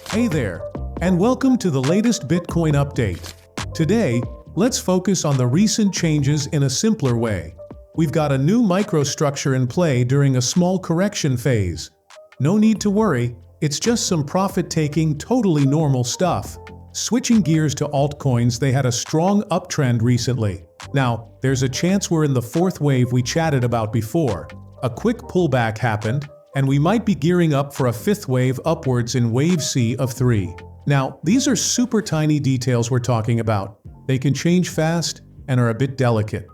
Hey there, and welcome to the latest Bitcoin update. Today, let's focus on the recent changes in a simpler way. We've got a new microstructure in play during a small correction phase. No need to worry, it's just some profit-taking, totally normal stuff. Switching gears to altcoins, they had a strong uptrend recently. Now, there's a chance we're in the fourth wave we chatted about before. A quick pullback happened, and we might be gearing up for a fifth wave upwards in wave C of 3. Now, these are super tiny details we're talking about. They can change fast and are a bit delicate.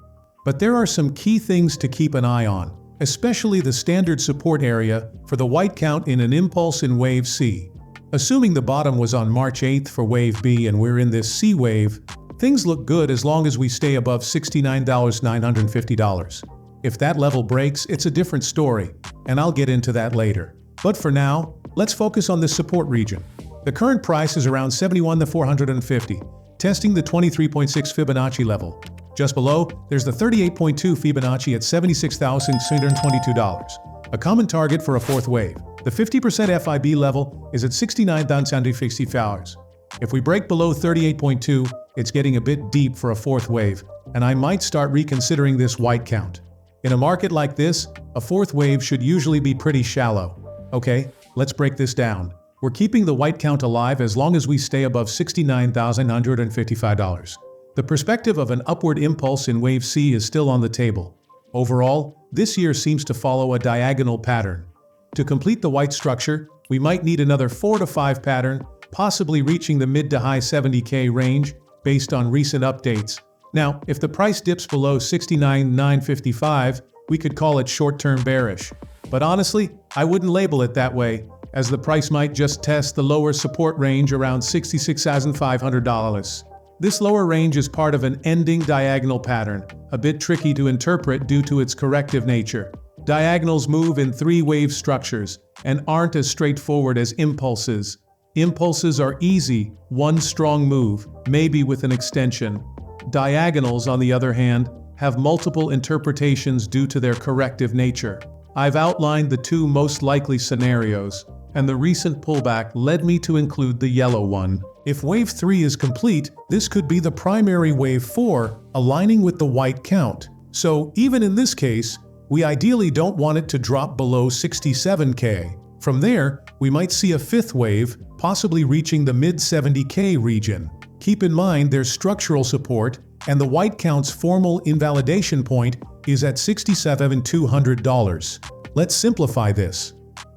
But there are some key things to keep an eye on, especially the standard support area for the white count in an impulse in wave C. Assuming the bottom was on March 8th for wave B and we're in this C wave, things look good as long as we stay above $69,950. If that level breaks, it's a different story, and I'll get into that later. But for now, let's focus on this support region. The current price is around $71,450, testing the 23.6 Fibonacci level. Just below, there's the 38.2 Fibonacci at $76,622, a common target for a fourth wave. The 50% FIB level is at $69,050. If we break below 38.2, it's getting a bit deep for a fourth wave, and I might start reconsidering this white count. In a market like this, a fourth wave should usually be pretty shallow. Okay, let's break this down. We're keeping the white count alive as long as we stay above $69,955. The perspective of an upward impulse in wave C is still on the table. Overall, this year seems to follow a diagonal pattern. To complete the white structure, we might need another 4 to 5 pattern, possibly reaching the mid to high 70K range based on recent updates. Now, if the price dips below $69,955, we could call it short-term bearish. But honestly, I wouldn't label it that way, as the price might just test the lower support range around $66,500. This lower range is part of an ending diagonal pattern, a bit tricky to interpret due to its corrective nature. Diagonals move in three-wave structures and aren't as straightforward as impulses. Impulses are easy, one strong move, maybe with an extension. Diagonals, on the other hand, have multiple interpretations due to their corrective nature. I've outlined the two most likely scenarios, and the recent pullback led me to include the yellow one. If wave 3 is complete, this could be the primary wave 4, aligning with the white count. So even in this case, we ideally don't want it to drop below 67K. From there, we might see a fifth wave, possibly reaching the mid-70K region. Keep in mind there's structural support, and the white count's formal invalidation point is at $67,200. Let's simplify this.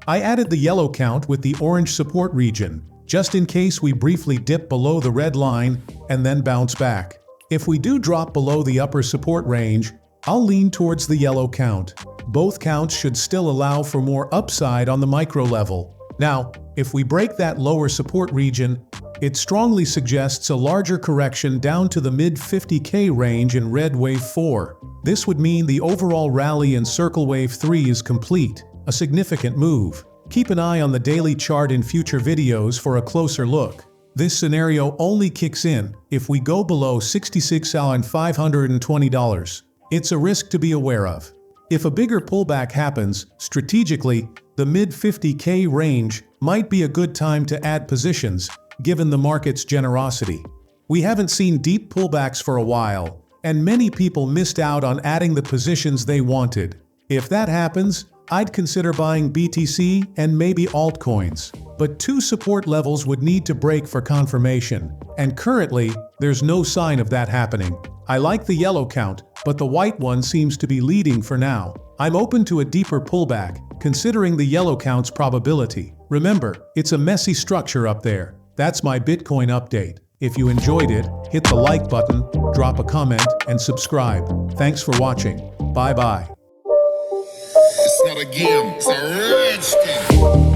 I added the yellow count with the orange support region, just in case we briefly dip below the red line and then bounce back. If we do drop below the upper support range, I'll lean towards the yellow count. Both counts should still allow for more upside on the micro level. Now, if we break that lower support region, it strongly suggests a larger correction down to the mid-50K range in red wave 4. This would mean the overall rally in circle wave 3 is complete, a significant move. Keep an eye on the daily chart in future videos for a closer look. This scenario only kicks in if we go below $66,520. It's a risk to be aware of. If a bigger pullback happens, strategically, the mid-50K range might be a good time to add positions, given the market's generosity. We haven't seen deep pullbacks for a while, and many people missed out on adding the positions they wanted. If that happens, I'd consider buying BTC and maybe altcoins. But two support levels would need to break for confirmation, and currently, there's no sign of that happening. I like the yellow count, but the white one seems to be leading for now. I'm open to a deeper pullback, considering the yellow count's probability. Remember, it's a messy structure up there. That's my Bitcoin update. If you enjoyed it, hit the like button, drop a comment, and subscribe. Thanks for watching. Bye-bye. It's not a game, it's a rich thing.